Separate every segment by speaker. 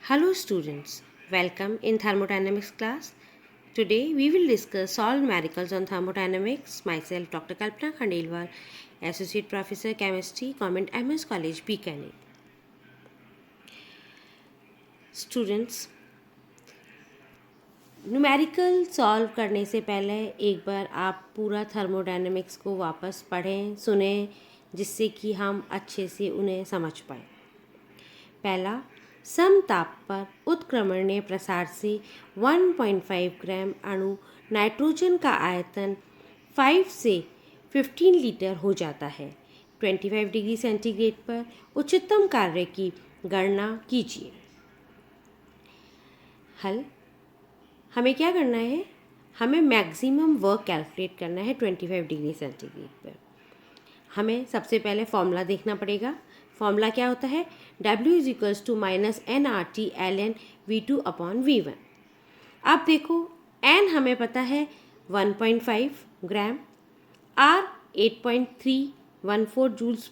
Speaker 1: Hello students, welcome in thermodynamics class. Today we will discuss solved miracles on thermodynamics. Myself Dr. Kalpana Khandelwal, Associate Professor Chemistry, Government MS College, Bikaner. Students, numerical solve करने से पहले एक बार आप पूरा thermodynamics को वापस पढ़ें सुनें, जिससे कि हम अच्छे से उन्हें समझ पाएँ। पहला, समताप पर उत्क्रमणीय प्रसार से 1.5 ग्राम अणु नाइट्रोजन का आयतन 5 से 15 लीटर हो जाता है। 25 डिग्री सेंटीग्रेड पर उच्चतम कार्य की गणना कीजिए। हल, हमें क्या करना है? हमें मैक्सिमम वर्क कैलकुलेट करना है 25 डिग्री सेंटीग्रेड पर। हमें सबसे पहले फॉर्मूला देखना पड़ेगा। फॉर्मूला क्या होता है? W is equals to minus N R T L N V2 upon V1। अब देखो, N हमें पता है 1.5 ग्राम, R 8.314 जूल्स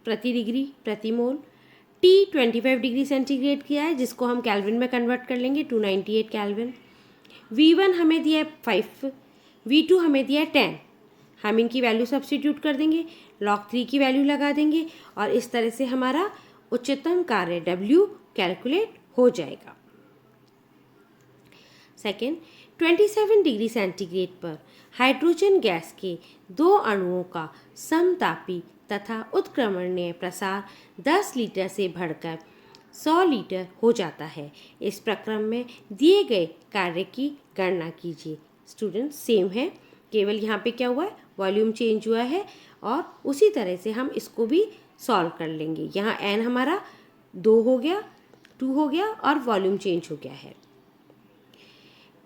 Speaker 1: प्रति डिग्री प्रति मोल, T 25 डिग्री सेंटीग्रेड किया है, जिसको हम कैल्विन में कन्वर्ट कर लेंगे 298 कैल्विन। V1 हमें दिया है 5, V2 हमें दिया है 10। हम इनकी वैल्यू सब्स्टिट्यूट कर देंगे, log 3 की वैल्यू लगा देंगे और इस तरह से हमारा उच्चतम कार्य W कैलकुलेट हो जाएगा। सेकेंड, 27 डिग्री सेंटीग्रेड पर हाइड्रोजन गैस के दो अणुओं का समतापी तथा उत्क्रमणीय प्रसार 10 लीटर से बढ़कर 100 लीटर हो जाता है। इस प्रक्रम में दिए गए कार्य की गणना कीजिए। स्टूडेंट्स, सेम है, केवल यहाँ पे क्या हुआ है? वॉल्यूम चेंज हुआ है और उसी तरह से हम इसको भी सॉल्व कर लेंगे। यहाँ n हमारा 2 हो गया, 2 हो गया और वॉल्यूम चेंज हो गया है।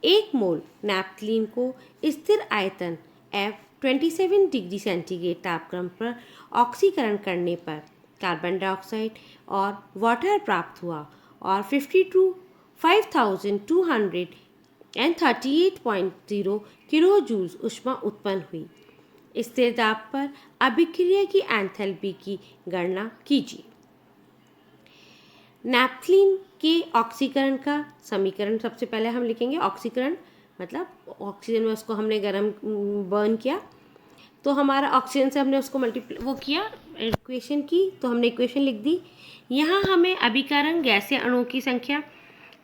Speaker 1: 1 मोल नैप्थलीन को स्थिर आयतन F 27 डिग्री सेंटीग्रेड तापक्रम पर ऑक्सीकरण करने पर कार्बन डाइऑक्साइड और वाटर प्राप्त हुआ और 5238.0 किलो जूल्स ऊष्मा उत्पन्न हुई। स्थिर दाब पर अभिक्रिया की एंथैल्पी की गणना कीजिए। नैप्थलीन के ऑक्सीकरण का समीकरण सबसे पहले हम लिखेंगे। ऑक्सीकरण मतलब ऑक्सीजन में उसको हमने गर्म बर्न किया, तो हमारा ऑक्सीजन से हमने उसको वो किया, इक्वेशन की, तो हमने इक्वेशन लिख दी। यहाँ हमें अभिकरण गैसीय अणुओं की संख्या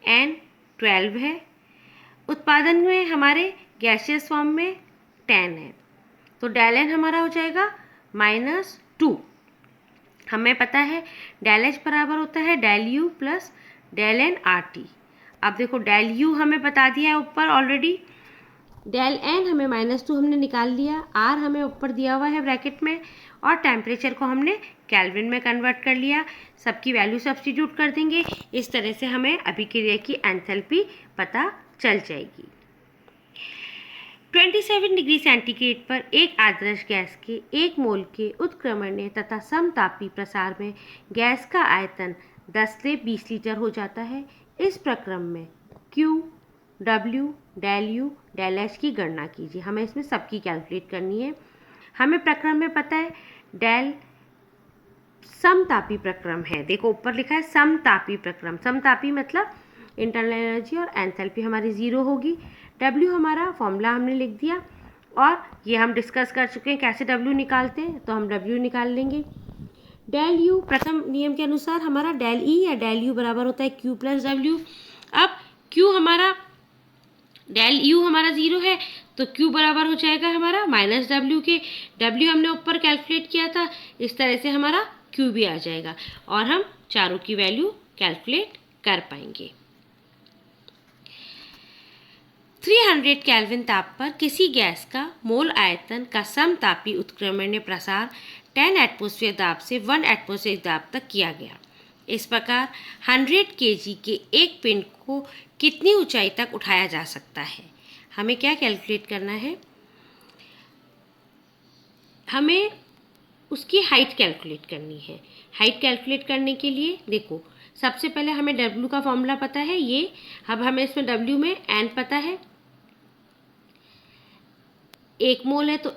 Speaker 1: N12 है। उत्पादन में हमारे गैसियस फॉर्म में 10 है, तो डेल एन हमारा हो जाएगा -2। हमें पता है डेल एच बराबर होता है del U plus del N R T. अब देखो, डेल यू हमें बता दिया है ऊपर ऑलरेडी, डेल एन हमें -2 हमने निकाल लिया, आर हमें ऊपर दिया हुआ है ब्रैकेट में, और टेम्परेचर को हमने केल्विन में कन्वर्ट कर लिया। सबकी वैल्यू सब्स्टिट्यूट कर देंगे। इस तरह से हमें अभिक्रिया की एंथैल्पी पता चल जाएगी। 27 डिग्री सेंटीग्रेड पर एक आदर्श गैस के 1 मोल के उत्क्रमणीय तथा समतापी प्रसार में गैस का आयतन 10 से 20 लीटर हो जाता है। इस प्रक्रम में Q, W, del U, del H की गणना कीजिए। हमें इसमें सबकी कैलकुलेट करनी है। हमें प्रक्रम में पता है डेल समतापी प्रक्रम है। देखो ऊपर लिखा है समतापी प्रक्रम। समतापी मतलब इंटरनल एनर्जी और एंथैल्पी हमारी 0 होगी। W हमारा फॉर्मूला हमने लिख दिया और ये हम डिस्कस कर चुके हैं कैसे W निकालते हैं, तो हम W निकाल लेंगे। डेल U प्रथम नियम के अनुसार हमारा डेल E या डेल U बराबर होता है Q प्लस W। अब Q हमारा डेल U हमारा 0 है, तो Q बराबर हो जाएगा हमारा -W के। W हमने ऊपर कैलकुलेट किया था, इस तरह से हमारा Q भी आ जाएगा और हम चारों की वैल्यू कैलकुलेट कर पाएंगे। 300 केल्विन ताप पर किसी गैस का मोल आयतन का समतापी उत्क्रमणीय प्रसार 10 एटमॉस्फेयर दाब से 1 एटमॉस्फेयर दाब तक किया गया। इस प्रकार 100 kg के एक पिंड को कितनी ऊंचाई तक उठाया जा सकता है? हमें क्या कैलकुलेट करना है? हमें उसकी हाइट कैलकुलेट करनी है। हाइट कैलकुलेट करने के लिए देखो, सबसे पहले हमें W का फॉर्मूला पता है ये। अब हमें इसमें W में N पता है, 1 मोल है तो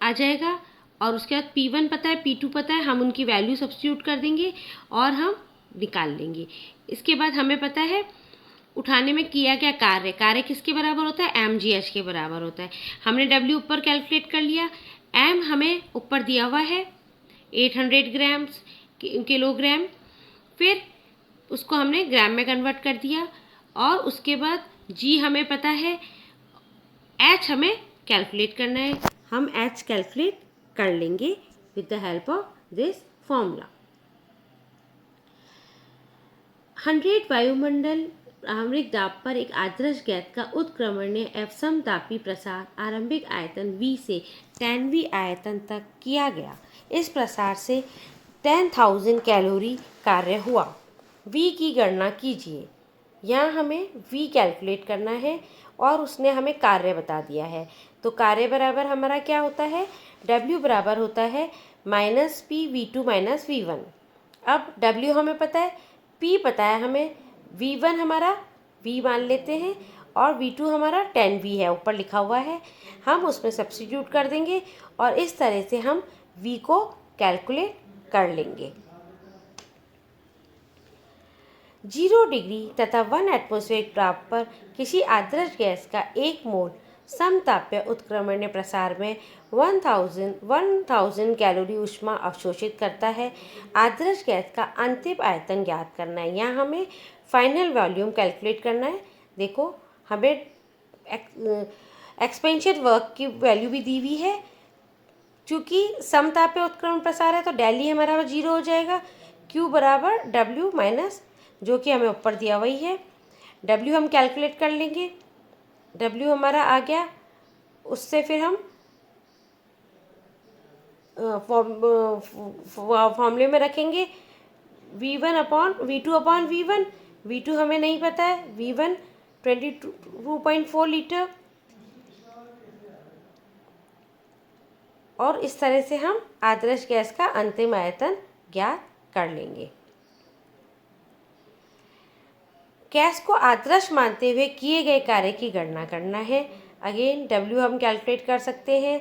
Speaker 1: आ जाएगा, और उसके बाद P1 पता है, P2 पता है, हम उनकी वैल्यू सब्स्टिट्यूट कर देंगे और हम निकाल लेंगे। इसके बाद हमें पता है उठाने में किया क्या कार्य, कार्य किसके बराबर होता है, mgh के बराबर होता है। हमने w ऊपर कैलकुलेट कर लिया, m हमें ऊपर दिया हुआ है 800 ग्राम्स किलोग्राम, फिर उसको हमने ग्राम में कन्वर्ट कर दिया, और उसके बाद g हमें पता है, h हमें कैलकुलेट करना है, हम h कैलकुलेट कर लेंगे with the help of this formula. 100 वायुमंडल आरंभिक दाब पर एक आदर्श गैस का उत्क्रमणीय एवं समतापी प्रसार आरंभिक आयतन V से 10V आयतन तक किया गया। इस प्रसार से 10,000 कैलोरी कार्य हुआ। V की गणना कीजिए। यहाँ हमें V कैलकुलेट करना है और उसने हमें कार्य बता दिया है। तो कार्य बराबर हमारा क्या होता है, W बराबर होता है -P V2 - V1। अब W हमें पता है, P पता है हमें, V1 हमारा V मान लेते हैं और V2 हमारा 10V है, ऊपर लिखा हुआ है, हम उसमें सब्स्टिट्यूट कर देंगे और इस तरह से हम V को कैलकुलेट कर लेंगे। 0 डिग्री तथा 1 एटमॉस्फेरिक दाब पर किसी आदर्श गैस का 1 मोल समतापीय उत्क्रमणीय प्रसार में 1000 कैलोरी ऊष्मा अवशोषित करता है। आदर्श गैस का अंतिम आयतन ज्ञात करना है। यहाँ हमें फाइनल वॉल्यूम कैलकुलेट करना है। देखो हमें एक्सपेंशन वर्क की वैल्यू भी दी हुई है। चूँकि समतापीय उत्क्रमण प्रसार है तो डेली हमारा 0 हो जाएगा। Q बराबर W माइनस जो कि हमें ऊपर दिया वही है, W हम कैलकुलेट कर लेंगे, W हमारा आ गया, उससे फिर हम फॉर्मूले में रखेंगे V2 अपॉन V1। V2 हमें नहीं पता है, V1 22.4 लीटर, और इस तरह से हम आदर्श गैस का अंतिम आयतन ज्ञात कर लेंगे। गैस को आदर्श मानते हुए किए गए कार्य की गणना करना है। अगेन W हम कैलकुलेट कर सकते हैं,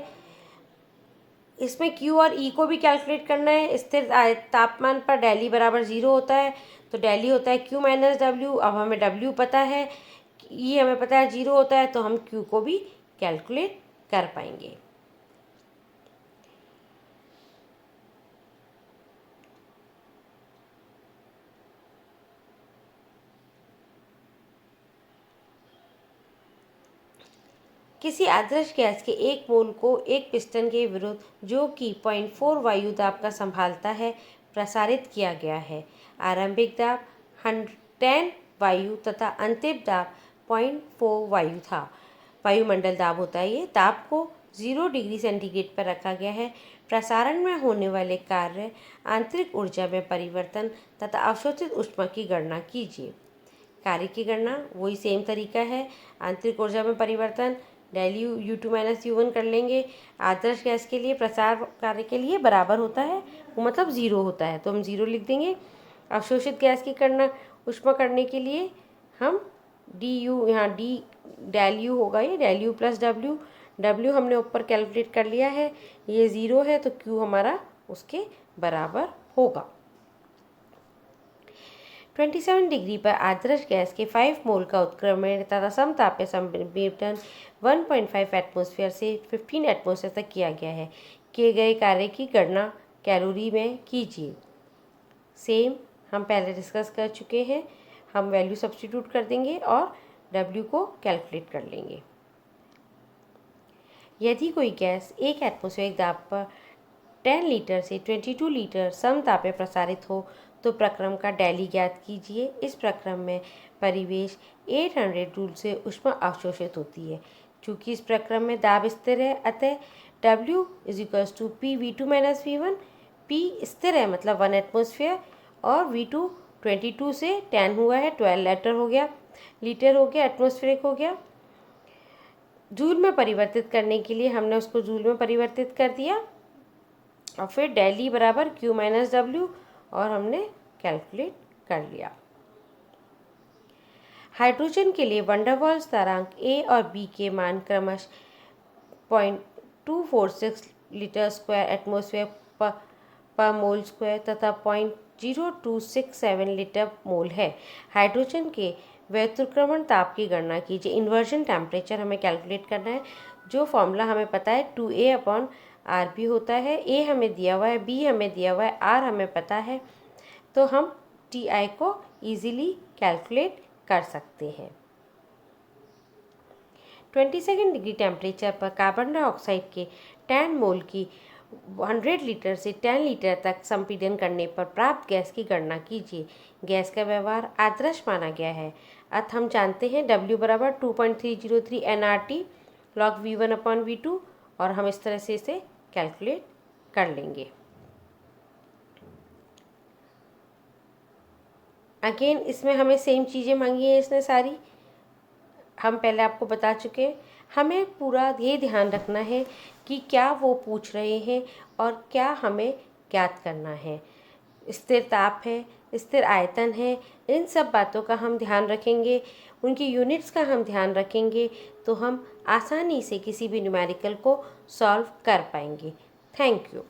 Speaker 1: इसमें Q और E को भी कैलकुलेट करना है। स्थिर तापमान पर डेली बराबर 0 होता है, तो डेली होता है Q माइनस W। अब हमें W पता है, E हमें पता है 0 होता है, तो हम Q को भी कैलकुलेट कर पाएंगे। किसी आदर्श गैस के 1 मोल को एक पिस्टन के विरुद्ध जो कि 0.4 वायु दाब का संभालता है प्रसारित किया गया है। आरंभिक दाब 10 वायु तथा अंतिम दाब 0.4 वायु था। वायुमंडल दाब होता है ये। दाब को 0 डिग्री सेंटीग्रेड पर रखा गया है। प्रसारण में होने वाले कार्य आंतरिक ऊर्जा में परिवर्तन तथा अवशोषित ऊष्मा की गणना कीजिए। कार्य की गणना वही सेम तरीका है। आंतरिक ऊर्जा में परिवर्तन डेली U2 माइनस U1 कर लेंगे। आदर्श गैस के लिए प्रसार कार्य के लिए बराबर होता है, वो मतलब 0 होता है, तो हम 0 लिख देंगे। अवशोषित गैस की गणना ऊष्मा करने के लिए हम DU, यहाँ D डेल U होगा, ये डेल U प्लस W हमने ऊपर कैलकुलेट कर लिया है, ये 0 है तो Q हमारा उसके बराबर होगा। 27 डिग्री पर आदर्श गैस के 5 मोल का उत्क्रमण तथा समतापीय संपीड़न 1.5 एटमॉस्फेयर से 15 एटमॉस्फेयर तक किया गया है। किए गए कार्य की गणना कैलोरी में कीजिए। सेम हम पहले डिस्कस कर चुके हैं, हम वैल्यू सब्स्टिट्यूट कर देंगे और W को कैलकुलेट कर लेंगे। यदि कोई गैस 1 एटमॉस्फेरिक दाब पर 10 लीटर से 22 लीटर समतापीय प्रसारित हो तो प्रक्रम का डेली ज्ञात कीजिए। इस प्रक्रम में परिवेश 800 जूल से ऊष्मा अवशोषित होती है। चूँकि इस प्रक्रम में दाब स्थिर है, अतः W = P V2 - V1। P स्थिर है मतलब 1 एटमॉस्फेयर, और V2 22 से 10 हुआ है, 12 लीटर हो गया, एटमॉस्फेरिक हो गया। जूल में परिवर्तित करने के लिए हमने उसको जूल में परिवर्तित कर दिया और फिर डेली बराबर Q माइनस W और हमने कैलकुलेट कर लिया। हाइड्रोजन के लिए वंडरवॉल्स स्थिरांक A और B के मान क्रमशः 0.246 लीटर स्क्वायर एटमॉस्फेयर पर मोल स्क्वायर तथा 0.0267 लीटर मोल है। हाइड्रोजन के व्युत्क्रमण ताप की गणना कीजिए। इन्वर्जन टेम्परेचर हमें कैलकुलेट करना है। जो फॉर्मूला हमें पता है 2A/RB होता है। A हमें दिया हुआ है, B हमें दिया हुआ है, R हमें पता है, तो हम TI को ईजिली कैलकुलेट कर सकते हैं। 22 डिग्री टेम्परेचर पर कार्बन डाइऑक्साइड के 10 मोल की 100 लीटर से 10 लीटर तक संपीड़न करने पर प्राप्त गैस की गणना कीजिए। गैस का व्यवहार आदर्श माना गया है। अतः हम जानते हैं W बराबर 2.303 nRT log V1/V2 और हम इस तरह से इसे कैलकुलेट कर लेंगे। अगेन इसमें हमें सेम चीज़ें मांगी हैं इसने सारी, हम पहले आपको बता चुके हैं। हमें पूरा ये ध्यान रखना है कि क्या वो पूछ रहे हैं और क्या हमें ज्ञात करना है। स्थिर ताप है, स्थिर आयतन है, इन सब बातों का हम ध्यान रखेंगे, उनकी यूनिट्स का हम ध्यान रखेंगे, तो हम आसानी से किसी भी न्यूमेरिकल को सॉल्व कर पाएंगे। Thank you.